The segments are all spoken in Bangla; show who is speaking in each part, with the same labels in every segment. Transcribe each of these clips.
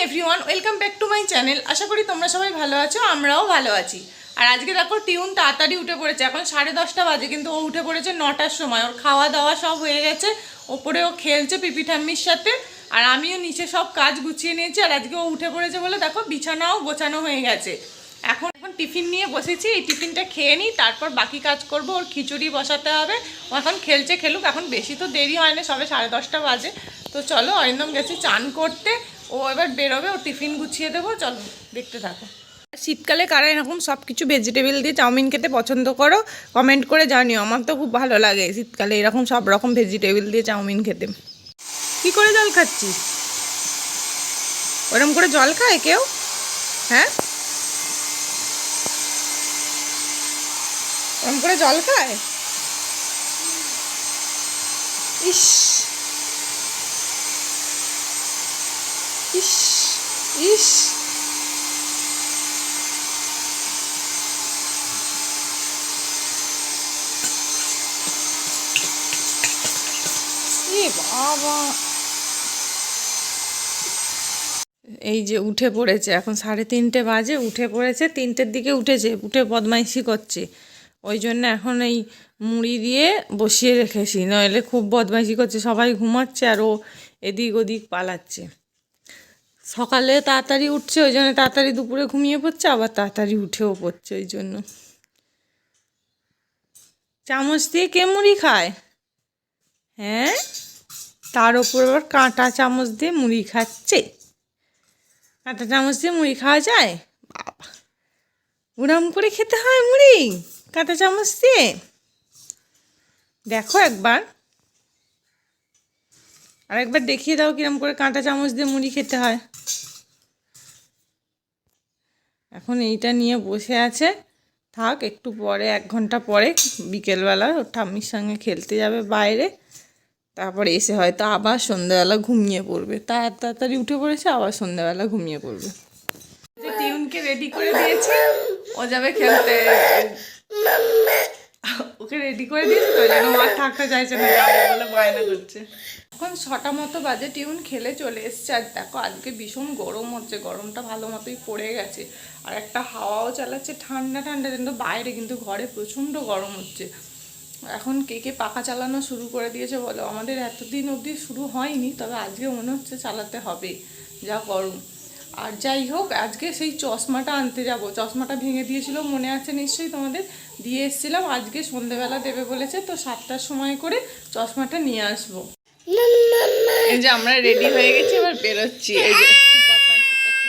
Speaker 1: Everyone, welcome back to my channel. আশা করি তোমরা সবাই ভালো আছো, আমরাও ভালো আছি। আর আজকে দেখো টিউন তাড়াতাড়ি উঠে পড়েছে। এখন 10:30 বাজে, কিন্তু ও উঠে পড়েছে 9টার সময়। ওর খাওয়া দাওয়া সব হয়ে গেছে, ওপরে ও খেলছে পিপি ঠাম্মির সাথে, আর আমিও নিচে সব কাজ গুছিয়ে নিয়েছি। আর আজকে ও উঠে পড়েছে বলে দেখো বিছানাও গোছানো হয়ে গেছে। এখন টিফিন নিয়ে বসেছি, এই টিফিনটা খেয়ে নিই, তারপর বাকি কাজ করব। ওর খিচুড়ি বসাতে হবে। ও এখন খেলছে, খেলুক। এখন বেশি তো দেরি হয় না, সবে 10:30 বাজে। তো চলো, অরিন্দম গেছে চান করতে, ও এবার বেরোবে, ও টিফিন গুছিয়ে দেবো। চলো দেখতে থাকো। শীতকালে কারা এরকম সব কিছু ভেজিটেবল দিয়ে চাউমিন খেতে পছন্দ করো, কমেন্ট করে জানিও। আমার তো খুব ভালো লাগে শীতকালে এরকম সব রকম ভেজিটেবল দিয়ে চাউমিন খেতে। কি করে জল খাচ্ছিস? ওরম করে জল খায় কেউ? হ্যাঁ, ওরম করে জল খায়? ইস ইস ইস, বাবা। এই যে উঠে পড়েছে, এখন 3:30 বাজে, উঠে পড়েছে। 3টের দিকে উঠেছে, উঠে বদমাইশি করছে। ওই জন্য এখন এই মুড়ি দিয়ে বসিয়ে রেখেছি, নইলে খুব বদমাইশি করছে। সবাই ঘুমাচ্ছে আর ও এদিক ওদিক পালাচ্ছে। সকালে তাড়াতাড়ি উঠছে, ওই জন্য তাড়াতাড়ি দুপুরে ঘুমিয়ে পড়ছে, আবার তাড়াতাড়ি উঠেও পড়ছে। ওই জন্য চামচ দিয়ে কে মুড়ি খায়? হ্যাঁ, তার ওপর আবার কাঁটা চামচ দিয়ে মুড়ি খাচ্ছে। কাঁটা চামচ দিয়ে মুড়ি খাওয়া যায়? বাবা, উড়াম করে খেতে হয় মুড়ি কাঁটা চামচ দিয়ে? দেখো একবার, আর একবার দেখিয়ে দাও কিরম করে কাঁটা চামচ দিয়ে মুড়ি খেতে হয়। এখন এইটা নিয়ে বসে আছে, থাক, একটু পরে 1 ঘন্টা পরে বিকেলবেলা ওর ঠাম্মির সঙ্গে খেলতে যাবে বাইরে। তারপরে এসে হয়তো আবার সন্ধ্যাবেলা ঘুমিয়ে পড়বে। তাড়াতাড়ি উঠে পড়েছে, আবার সন্ধ্যাবেলা ঘুমিয়ে পড়বে। যে টিউনকে রেডি করে দিয়েছে, ও যাবে খেলতে। ওকে রেডি করে দিয়েছে তো, যেন আর থাকতে চাইছে না, যাবে বলে বায়না করছে। এখন 6টা মতো বাজে, টিউন খেলে চলে এসছে। আর দেখো আজকে ভীষণ গরম হচ্ছে, গরমটা ভালো মতোই পড়ে গেছে। আর একটা হাওয়াও চালাচ্ছে ঠান্ডা ঠান্ডা, কিন্তু বাইরে কিন্তু ঘরে প্রচণ্ড গরম হচ্ছে। এখন কে কে পাখা চালানো শুরু করে দিয়েছে বলো? আমাদের এতদিন অবধি শুরু হয়নি, তবে আজকে মনে হচ্ছে চালাতে হবে, যা গরম। আর যাই হোক, আজকে সেই চশমাটা আনতে যাব। চশমাটা ভেঙে দিয়েছিল, মনে আছে নিশ্চয়ই তোমাদের, দিয়ে এসেছিলাম। আজকে সন্ধেবেলা দেবে বলেছে, তো 7টার সময় করে চশমাটা নিয়ে আসবো। এই যে আমরা রেডি হয়ে গেছি, এবার বেরোচ্ছি। এই যে বদমাইশি করছি।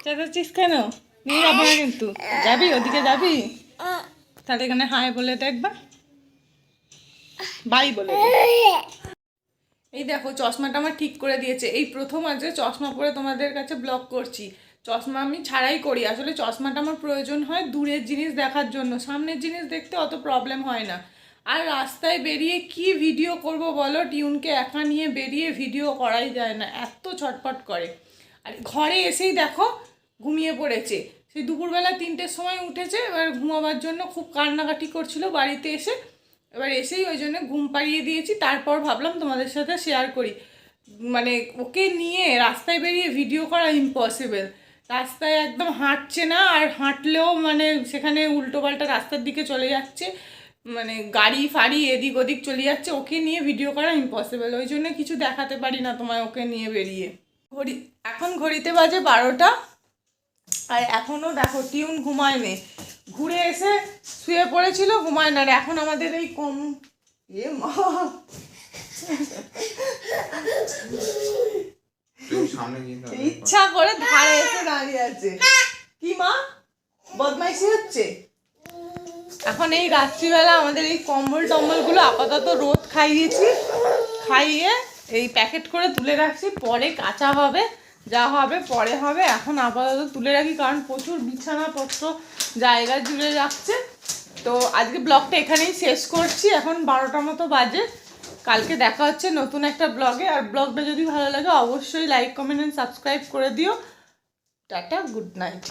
Speaker 1: চেঁচাচ্ছিস কেন? নিয়ে যাবো না কিন্তু। যাবি ওদিকে? যাবি তাহলে এখানে হাই বলে দেখবা, বাই বলে। এই দেখো চশমাটা আমার ঠিক করে দিয়েছে। এই প্রথম আজকে চশমা পরে তোমাদের কাছে ব্লগ করছি। চশমা আমি ছাড়াই করি। আসলে চশমাটা আমার প্রয়োজন হয় দূরের জিনিস দেখার জন্য, সামনের জিনিস দেখতে অত প্রবলেম হয় না। আর রাস্তায় বেরিয়ে কি ভিডিও করব বলো? টিউনকে একা নিয়ে বেরিয়ে ভিডিও করাই যায় না, এত ছটপট করে। আর ঘরে এসেই দেখো ঘুমিয়ে পড়েছে। সেই দুপুরবেলা 3টের সময় উঠেছে, এবার ঘুমাবার জন্য খুব কান্নাকাটি করছিল বাড়িতে এসে। এবার এসেই ওই জন্য ঘুম পাড়িয়ে দিয়েছি। তারপর ভাবলাম তোমাদের সাথে শেয়ার করি। মানে ওকে নিয়ে রাস্তায় বেরিয়ে ভিডিও করা ইম্পসিবল। রাস্তায় একদম হাঁটছে না, আর হাঁটলেও মানে সেখানে উল্টোপাল্টা রাস্তার দিকে চলে যাচ্ছে, মানে গাড়ি ফাড়ি এদিক ওদিক চলে যাচ্ছে। ওকে নিয়ে ভিডিও করা ইম্পসিবল, ওই জন্য কিছু দেখাতে পারি না তোমায় ওকে নিয়ে বেরিয়ে। এখন ঘড়িতে বাজে 12টা, আর এখনও দেখো টিউন ঘুমায়নি। ঘুরে এসে শুয়ে পড়েছিল, ঘুমায় না। আর এখন আমাদের এই মা ইচ্ছা করে ধারে এসে দাঁড়িয়ে আছে। কি মা বদমাইশি হচ্ছে? এখন এই রাত্রিবেলা আমাদের এই কম্বল টম্বলগুলো আপাতত রোদ খাইয়েছি, খাইয়ে এই প্যাকেট করে তুলে রাখছি। পরে কাঁচা হবে, যা হবে পরে হবে। এখন আপাতত তুলে রাখি, কারণ প্রচুর বিছানাপত্র জায়গা জুড়ে যাচ্ছে। তো আজকে ব্লগটা এখানেই শেষ করছি। এখন 12টা মতো বাজে। কালকে দেখা হচ্ছে নতুন একটা ব্লগে। আর ব্লগটা যদি ভালো লাগে অবশ্যই লাইক, কমেন্ট অ্যান্ড সাবস্ক্রাইব করে দিও। Tata, good night.